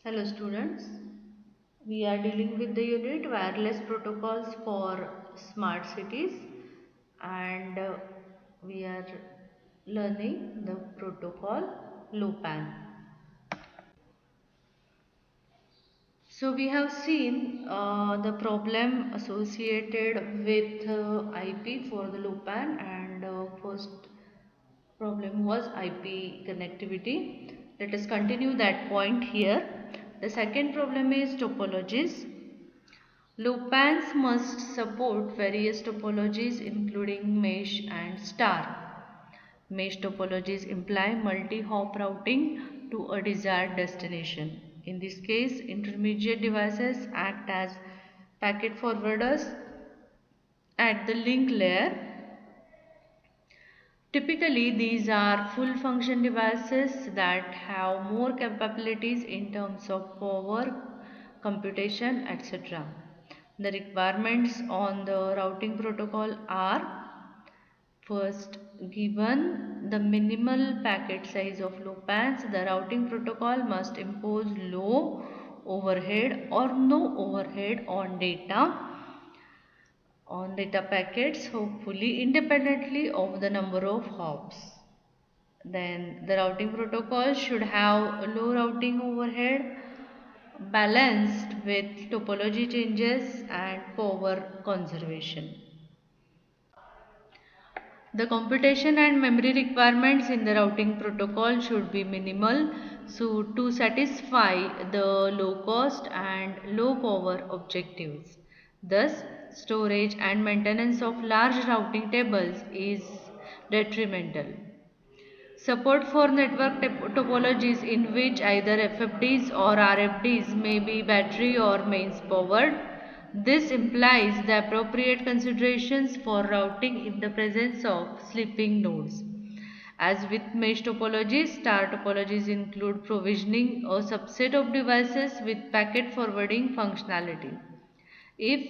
Hello students, we are dealing with the unit wireless protocols for smart cities and we are learning the protocol LoWPAN. So we have seen the problem associated with IP for the LoWPAN and first problem was IP connectivity. Let us continue that point here. The second problem is topologies. LoWPANs must support various topologies including mesh and star. Mesh topologies imply multi-hop routing to a desired destination. In this case, intermediate devices act as packet forwarders at the link layer. Typically, these are full function devices that have more capabilities in terms of power, computation, etc. The requirements on the routing protocol are: first, given the minimal packet size of LoWPANs, the routing protocol must impose low overhead or no overhead on data packets, hopefully independently of the number of hops. Then the routing protocol should have a low routing overhead balanced with topology changes and power conservation. The computation and memory requirements in the routing protocol should be minimal so to satisfy the low cost and low power objectives. Thus, storage and maintenance of large routing tables is detrimental. Support for network topologies in which either FFDs or RFDs may be battery or mains powered. This implies the appropriate considerations for routing in the presence of sleeping nodes. As with mesh topologies, star topologies include provisioning a subset of devices with packet forwarding functionality. If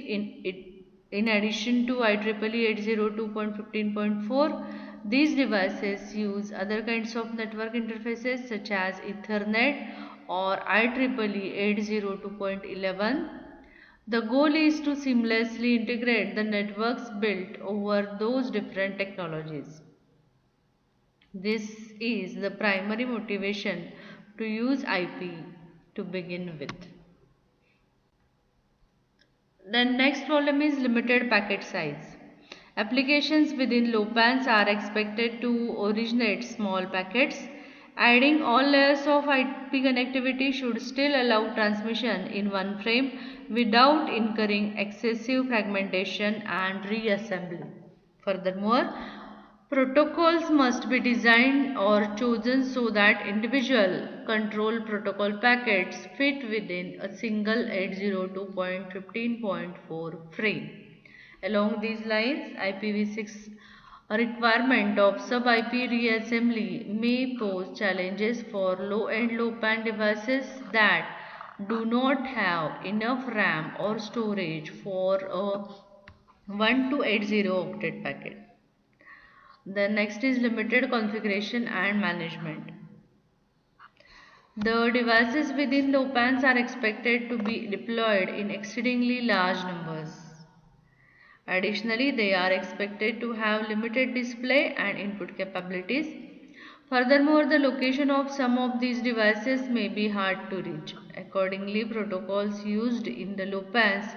in addition to IEEE 802.15.4, these devices use other kinds of network interfaces such as Ethernet or IEEE 802.11, the goal is to seamlessly integrate the networks built over those different technologies. This is the primary motivation to use IP to begin with. Then next problem is limited packet size. Applications within LoWPANs are expected to originate small packets. Adding all layers of IP connectivity should still allow transmission in one frame without incurring excessive fragmentation and reassembly. Furthermore, protocols must be designed or chosen so that individual control protocol packets fit within a single 802.15.4 frame. Along these lines, IPv6 requirement of sub-IP reassembly may pose challenges for low-end LoWPAN devices that do not have enough RAM or storage for a 1280 octet packet. The next is limited configuration and management. The devices within LoWPANs are expected to be deployed in exceedingly large numbers. Additionally, they are expected to have limited display and input capabilities. Furthermore, the location of some of these devices may be hard to reach. Accordingly, protocols used in the LoWPANs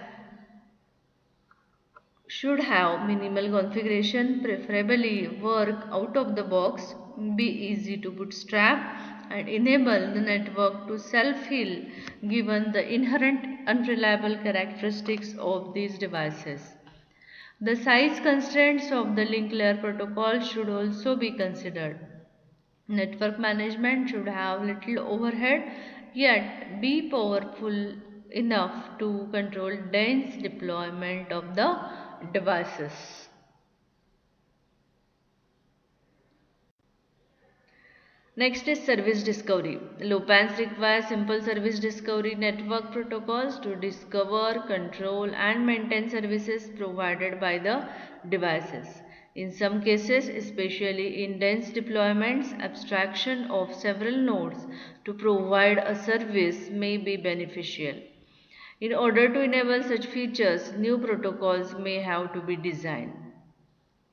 should have minimal configuration, preferably work out of the box, be easy to bootstrap, and enable the network to self-heal given the inherent unreliable characteristics of these devices. The size constraints of the link layer protocol should also be considered. Network management should have little overhead yet be powerful enough to control dense deployment of the devices. Next is service discovery. LoWPANs require simple service discovery network protocols to discover, control and maintain services provided by the devices. In some cases, especially in dense deployments, abstraction of several nodes to provide a service may be beneficial. In order to enable such features, new protocols may have to be designed.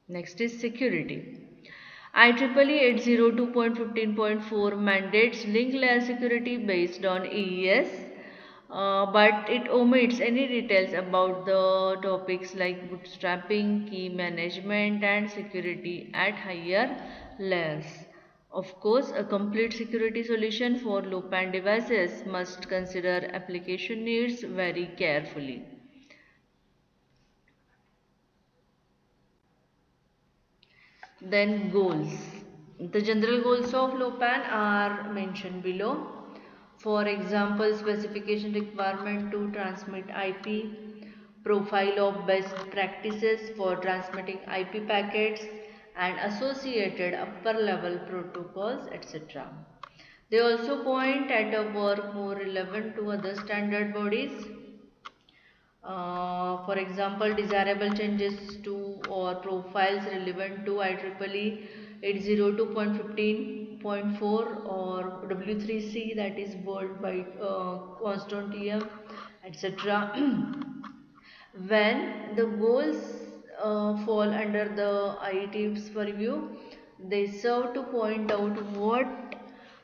Next is security. IEEE 802.15.4 mandates link layer security based on AES, but it omits any details about the topics like bootstrapping, key management, and security at higher layers. Of course, a complete security solution for low-pan devices must consider application needs very carefully. Then goals. The general goals of LOPAN are mentioned below. For example, specification requirement to transmit IP, profile of best practices for transmitting IP packets and associated upper level protocols, etc. They also point at a work more relevant to other standard bodies, for example, desirable changes to or profiles relevant to IEEE 802.15.4 or W3C, that is Worldwide Consortium, etc. When the goals fall under the IETF's purview, they serve to point out what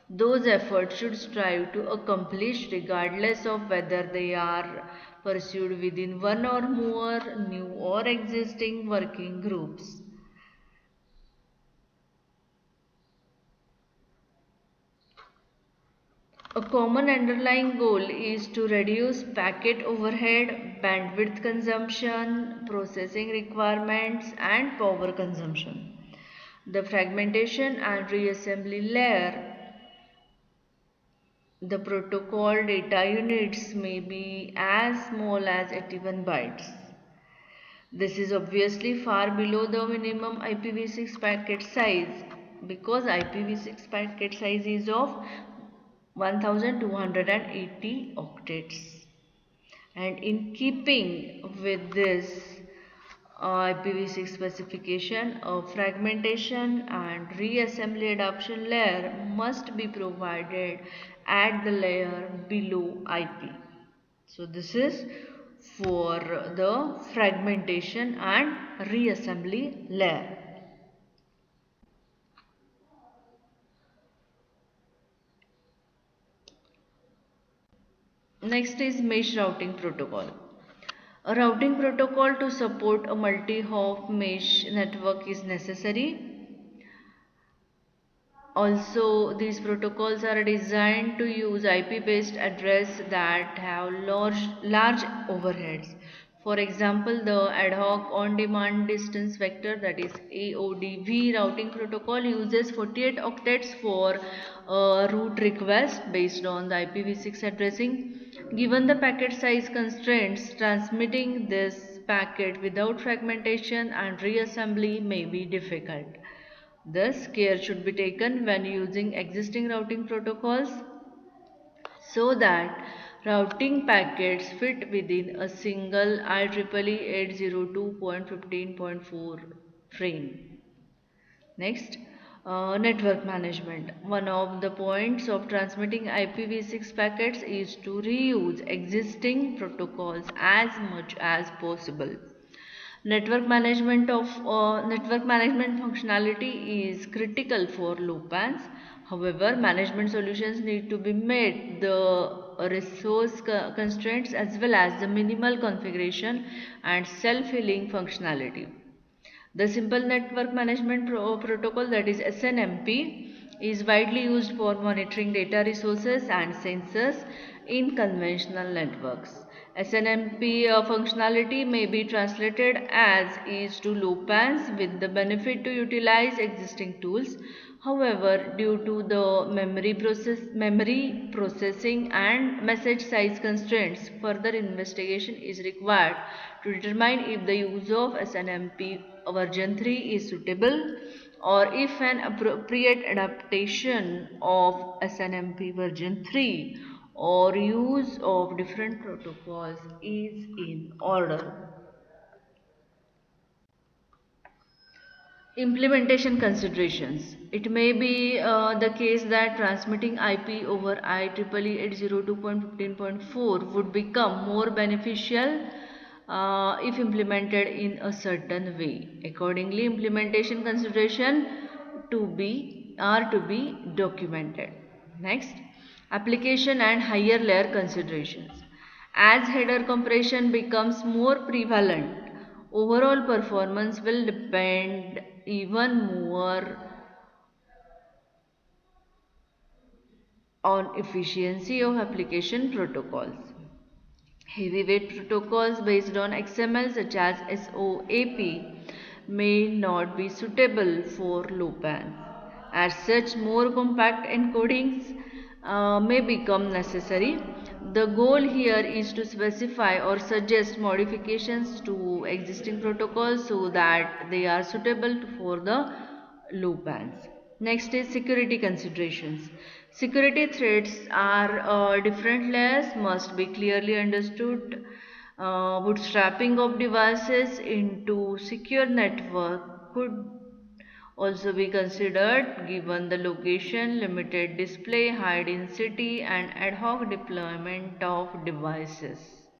those efforts should strive to accomplish regardless of whether they are pursued within one or more new or existing working groups. A common underlying goal is to reduce packet overhead, bandwidth consumption, processing requirements, and power consumption. The fragmentation and reassembly layer, the protocol data units may be as small as 81 bytes. This is obviously far below the minimum IPv6 packet size because IPv6 packet size is of 1280 octets. And in keeping with this IPv6 specification, a fragmentation and reassembly adoption layer must be provided at the layer below IP. So this is for the fragmentation and reassembly layer. Next is mesh routing protocol. A routing protocol to support a multi-hop mesh network is necessary. Also, these protocols are designed to use IP-based address that have large overheads. For example, the ad hoc on-demand distance vector, that is AODV routing protocol, uses 48 octets for a route request based on the IPv6 addressing. Given the packet size constraints, transmitting this packet without fragmentation and reassembly may be difficult. Thus, care should be taken when using existing routing protocols so that routing packets fit within a single IEEE 802.15.4 frame. Next, network management. One of the points of transmitting IPv6 packets is to reuse existing protocols as much as possible. Network management functionality is critical for low pans. However, management solutions need to be met the resource constraints as well as the minimal configuration and self-healing functionality. The simple network management protocol, that is SNMP, is widely used for monitoring data resources and sensors in conventional networks. SNMP functionality may be translated as ease to low pans with the benefit to utilize existing tools. However, due to the memory processing and message size constraints, further investigation is required to determine if the use of SNMP version 3 is suitable or if an appropriate adaptation of SNMP version 3 or use of different protocols is in order. Implementation considerations. It may be the case that transmitting IP over IEEE 802.15.4 would become more beneficial if implemented in a certain way. Accordingly, implementation consideration to be documented. Next, application and higher layer considerations. As header compression becomes more prevalent, overall performance will depend even more on efficiency of application protocols. Heavyweight protocols based on XML such as SOAP may not be suitable for low bands. As such, more compact encodings may become necessary. The goal here is to specify or suggest modifications to existing protocols so that they are suitable for the low bands. Next is security considerations. Security threats are different layers must be clearly understood. Bootstrapping of devices into secure network could also be considered given the location, limited display, high density and ad hoc deployment of devices.